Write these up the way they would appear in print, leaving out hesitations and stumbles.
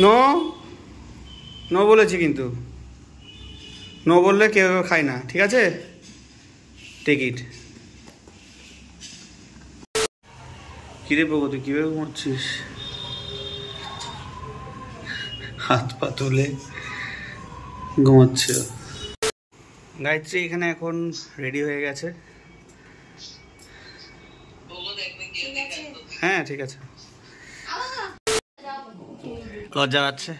No no বলেছি, কিন্তু no বললে কেউ খায় না, ঠিক আছে? Take it. কিরে প্রগতি, কীভাবে ঘুমাচ্ছিস? হাত পা তুলে ঘুমাচ্ছে। গায়ত্রী এখানে এখন রেডি হয়ে গেছে। হ্যাঁ ঠিক আছে। লজ্জা পাচ্ছে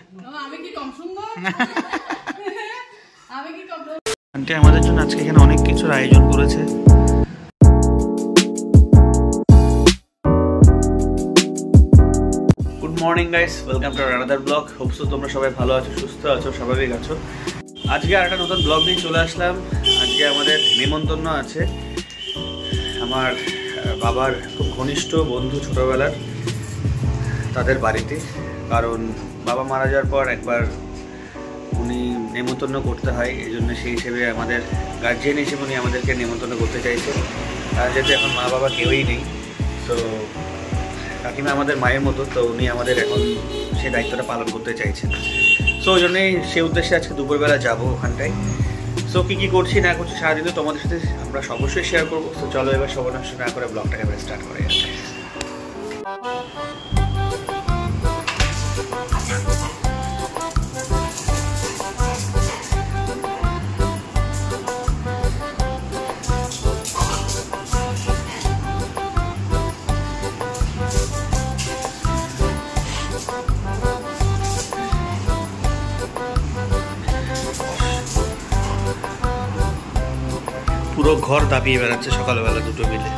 আন্টি আমাদের জন্য আজকে এখানে অনেক কিছুর আয়োজন করেছে। Good morning guys, welcome to another blog. Hope so তোমরা সবাই ভালো আছো, সুস্থ আছো, স্বাভাবিক আছো। আজকে আর একটা নতুন ব্লগ নিয়ে চলে আসলাম। আজকে আমাদের নেমন্তন্ন আছে আমার বাবার খুব ঘনিষ্ঠ বন্ধু ছোটোবেলার, তাদের বাড়িতে। কারণ বাবা মারা যাওয়ার পর একবার উনি নেমন্তন্ন করতে হয়, এই জন্য সেই হিসেবে আমাদের গার্জিয়ান হিসেবে উনি আমাদেরকে নেমন্তন্ন করতে চাইছে। আর যেহেতু এখন মা বাবা কেউই নেই, তো কাকিমা আমাদের মায়ের মতো, তো উনি আমাদের এখন সেই দায়িত্বটা পালন করতে চাইছেন। সো ওই জন্যই সেই উদ্দেশ্যে আজকে দুপুরবেলা যাবো ওখানটায়। সো কী কী করছি না করছি সারাদিন তো তোমাদের সাথে আমরা অবশ্যই শেয়ার করবো। তো চলো এবার সর্বনাশ না করে ব্লগটাকে এবার স্টার্ট করে যাচ্ছে। পুরো ঘর দাপিয়ে বেড়াচ্ছে সকালবেলা দুটো মিলে।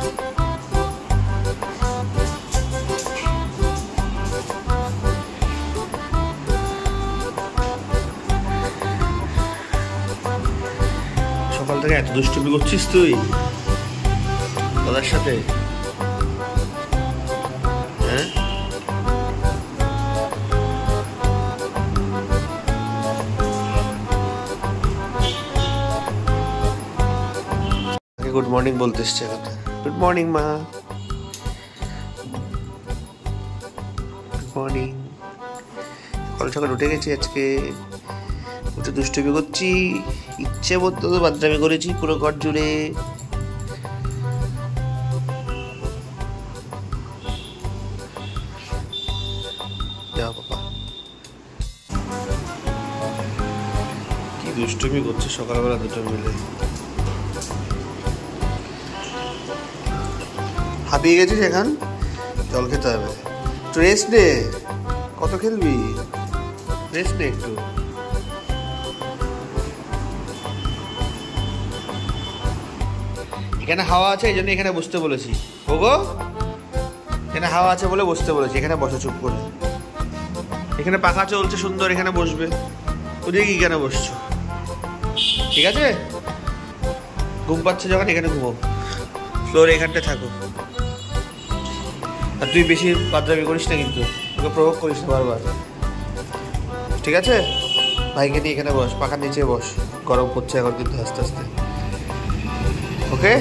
সকাল থেকে এত দুষ্টুমি করছিস তুই দাদার সাথে, হ্যাঁ? গুড মর্নিং বলতে এসছে। গুড মর্নিং মা, গুড মর্নিং। সকাল সকাল উঠে গেছি আজকে, উঠে দুষ্টুমি করছি, ইচ্ছে মতো বাদরামি করেছি পুরো ঘর জুড়ে। যাও বাবা, কি দুষ্টুমি করছে সকালবেলা দুটো মিলে। হাঁপিয়ে গেছিস এখন, জল খেতে হবে, একটু রেস্ট নে। কত খেলবি, রেস্ট নে একটু। এখানে হাওয়া আছে এই জন্য এখানে বসতে বলেছি। ওগো, এখানে হাওয়া আছে বলে বসতে বলেছি, এখানে বসে চুপ করে। এখানে পাখা চলছে সুন্দর, এখানে বসবে। ওদিকে কি কেন বসছো? ঠিক আছে, ঘুম পাচ্ছে যখন এখানে ঘুমো, ফ্লোর এখানটা থাকো। আর তুই বেশি বাদরামি করিস না, কিন্তু তোকে প্রভোগ করিস না বারবার, ঠিক আছে? ভাইকে নিয়ে এখানে বস, পাখার নিচে বস, গরম পড়ছে এখন কিন্তু আস্তে আস্তে। ওকে,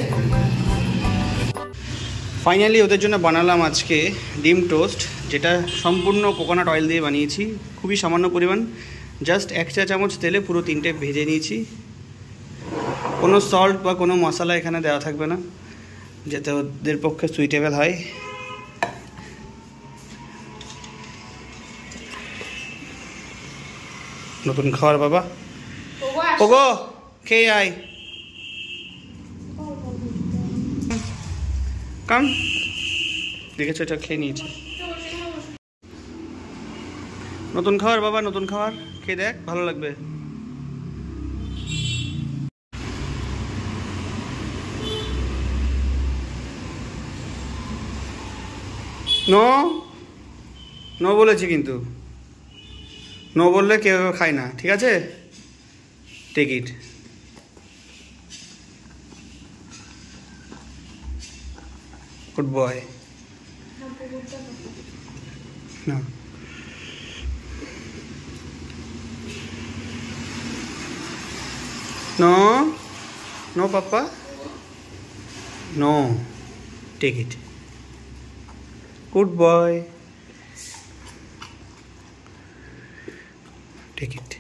ফাইনালি ওদের জন্য বানালাম আজকে ডিম টোস্ট, যেটা সম্পূর্ণ কোকোনাট অয়েল দিয়ে বানিয়েছি। খুবই সামান্য পরিমাণ, জাস্ট 1 চা চামচ তেলে পুরো 3টে ভেজে নিয়েছি। কোনো সল্ট বা কোনো মশলা এখানে দেওয়া থাকবে না, যাতে ওদের পক্ষে সুইটেবল হয়। নতুন খাবার বাবা, ওগো খেয়ে আয়, কাম। দেখেছো, এটা খেয়ে নিয়েছে। নতুন খাবার বাবা, নতুন খাবার খেয়ে দেখ, ভালো লাগবে। নো নো বলেছি, কিন্তু নো বললে কেউ খায় না, ঠিক আছে? Take it. Good boy. না, no no papa, no, take it. Good boy. Take it.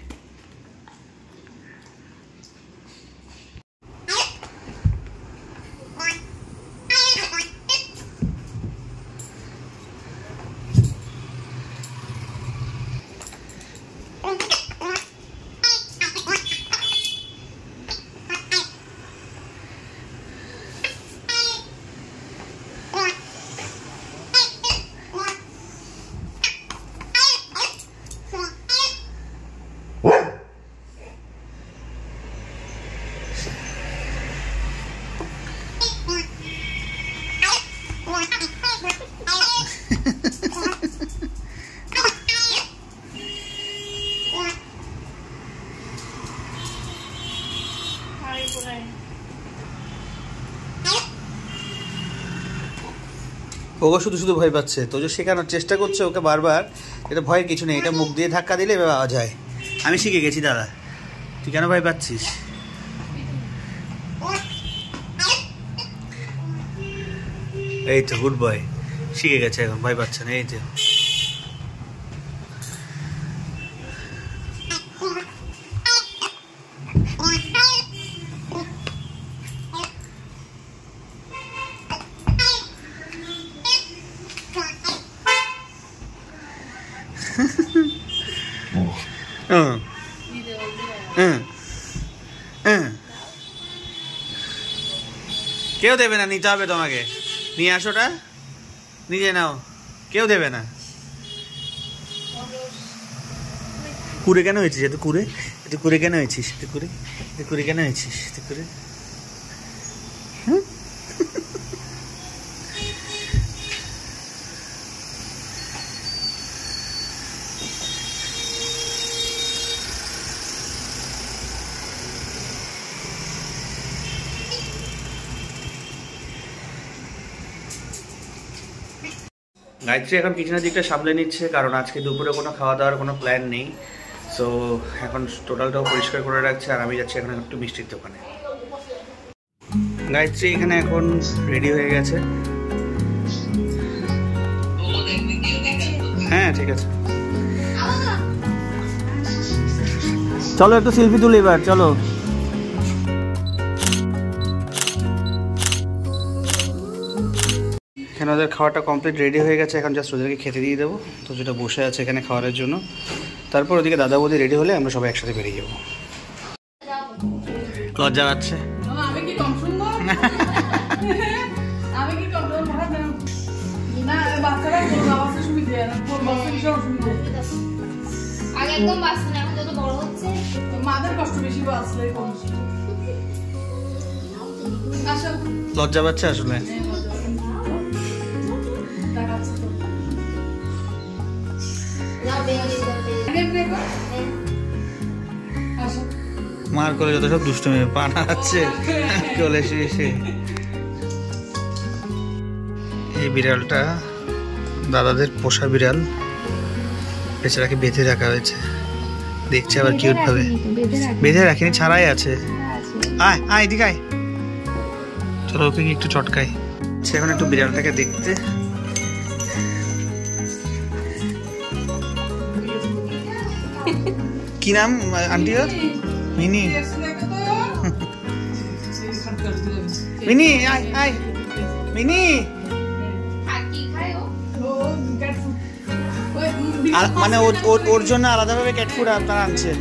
Okay শুধু শুধু ভয় পাচ্ছে, তো যে শেখানোর চেষ্টা করছে ওকে বারবার, এটা ভয়ের কিছু নেই, এটা মুখ দিয়ে ধাক্কা দিলে এবার আওয়াজ হয়। আমি শিখে গেছি দাদা, তুই কেন ভয় পাচ্ছিস? এই তো গুড বয়, শিখে গেছে এখন, ভয় পাচ্ছে না। এই তো কেউ দেবে না, নিতে হবে তোমাকে। নিয়ে আসোটা, নিজে নাও, কেউ দেবে না। কুড়ে কেন হয়েছিস? এত কুড়ে, এত কুড়ে কেন হয়েছিস? এত কুড়ে, এত কুড়ে কেন হয়েছিস? এত কুড়ে, গায়ত্রী এখন কিচেনের দিকটা সামলে নিচ্ছে, কারণ আজকে দুপুরে কোনো খাওয়া দাওয়ার কোনো প্ল্যান নেই। সো এখন টোটালটাও পরিষ্কার করে রাখছে, আর আমি যাচ্ছি এখন একটু মিষ্টির দোকানে। গায়ত্রী এখানে এখন রেডি হয়ে গেছে। হ্যাঁ ঠিক আছে, চলো একটু সেলফি তুলি এবার, চলো। এখানে ওদের খাওয়াটা কমপ্লিট রেডি হয়ে গেছে, এখন জাস্ট ওদেরকে খেতে দিয়ে দেবো। তো যেটা বসে আছে এখানে খাওয়ার জন্য, তারপর ওদিকে দাদা বৌদি রেডি হলে আমরা সবাই একসাথে বেরিয়ে যাবো। লজ্জা পাচ্ছে। লজ্জা পাচ্ছে আসলে। মার করে যত সব দুষ্টুমি পানা আছে চলে এসে। এই বিড়ালটা দাদাদের পোষা বিড়াল, বেচারাকে বেঁধে রাখা হয়েছে, দেখছে আবার কিউট ভাবে। বেঁধে রাখিনি, ছাড়াই আছে। আয় আয় এদিকে আয়, চলো ওকে একটু চটকাই। এখন একটু বিড়ালটাকে দেখতে। কি নাম আন্টি ওর? মিনি। মিনি আয় আয়, মিনি। মানে ওর জন্য আলাদাভাবে ক্যাট ফুড আপনারা আনছেন?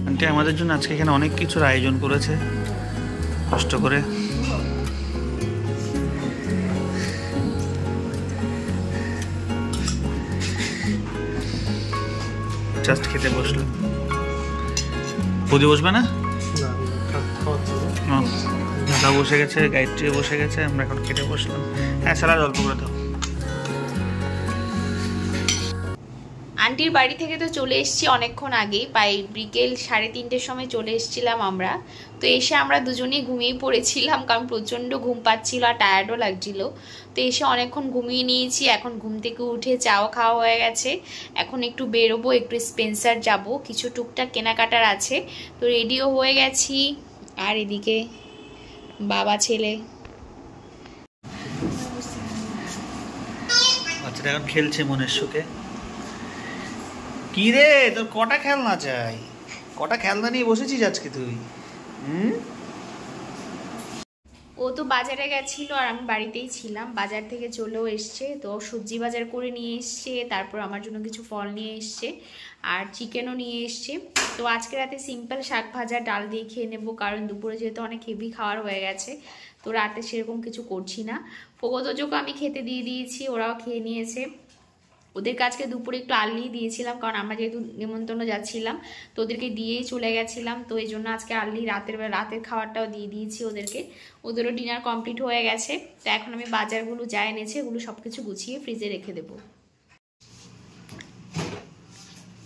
আন্টি আমাদের জন্য আজকে এখানে অনেক কিছুর আয়োজন করেছে কষ্ট করে। জাস্ট খেতে বসলো। বৌদি বসবে না? দাদা বসে গেছে, গায়ত্রী বসে গেছে, আমরা এখন খেতে বসলাম। হ্যাঁ স্যালাড অল্প করে দাও। আন্টির বাড়ি থেকে তো চলে এসেছি অনেকক্ষণ আগেই, প্রায় বিকেল 3:30-র সময় চলে এসেছিলাম আমরা। তো এসে আমরা দুজনেই ঘুমিয়ে পড়েছিলাম, কারণ প্রচণ্ড ঘুম পাচ্ছিল আর টায়ার্ডও লাগছিল। তো এসে অনেকক্ষণ ঘুমিয়ে নিয়েছি, এখন ঘুম থেকে উঠে চাও খাওয়া হয়ে গেছে। এখন একটু বেরোবো, একটু স্পেন্সার যাব, কিছু টুকটাক কেনাকাটার আছে। তো রেডিও হয়ে গেছি, আর এদিকে বাবা ছেলে বাচ্চাটা এখন খেলছে মনের সুখে। কি রে, তোর কটা খেলনা চাই? কটা খেলনা নিয়ে বসেছিস আজকে তুই? ও তো বাজারে গেছিল আর আমি বাড়িতেই ছিলাম। বাজার থেকে চলেও এসছে, তো সবজি বাজার করে নিয়ে এসছে, তারপর আমার জন্য কিছু ফল নিয়ে এসছে আর চিকেনও নিয়ে এসছে। তো আজকে রাতে সিম্পল শাক ভাজা ডাল দিয়ে খেয়ে নেবো, কারণ দুপুরে যেহেতু অনেক হেভি খাওয়ার হয়ে গেছে, তো রাতে সেরকম কিছু করছি না। ফোগতোজোকে আমি খেতে দিয়ে দিয়েছি, ওরাও খেয়ে নিয়েছে। ওদেরকে আজকে দুপুরে একটু আর্লি দিয়েছিলাম, কারণ আমরা যেহেতু নিমন্ত্রণ যাচ্ছিলাম তো ওদেরকে দিয়েই চলে গেছিলাম, তো এই জন্য আজকে আর্লি রাতের খাবারটাও দিয়ে দিয়েছি ওদেরকে। ওদেরও ডিনার কমপ্লিট হয়ে গেছে। তো এখন আমি বাজারগুলো যা এনেছে ওগুলো সব কিছু গুছিয়ে ফ্রিজে রেখে দেবো।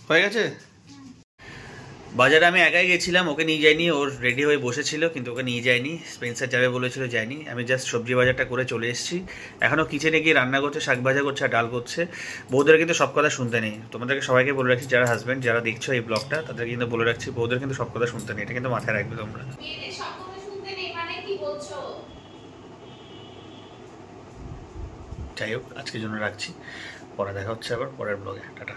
হয়ে গেছে। বাজারে আমি একাই গেছিলাম, ওকে নিয়ে যাইনি। ওর রেডি হয়ে বসেছিল কিন্তু ওকে নিয়ে যায়নি। স্পেন্সার যাবে বলেছিল, যায়নি। আমি জাস্ট সবজি বাজারটা করে চলে এসেছি। এখনও কিচেনে গিয়ে রান্না করছে, শাক ভাজা করছে আর ডাল করছে। বউদের কিন্তু সব কথা শুনতে নেই। তোমাদেরকে সবাইকে বলে রাখছি, যারা হাজব্যান্ড যারা দেখছো এই ব্লগটা, তাদের কিন্তু বলে রাখছি, বউদের কিন্তু সব কথা শুনতে নেই। এটা কিন্তু মাথায় রাখবে তোমরা। যাই হোক, আজকের জন্য রাখছি। পরে দেখা হচ্ছে আবার পরের ব্লগে। টাটা।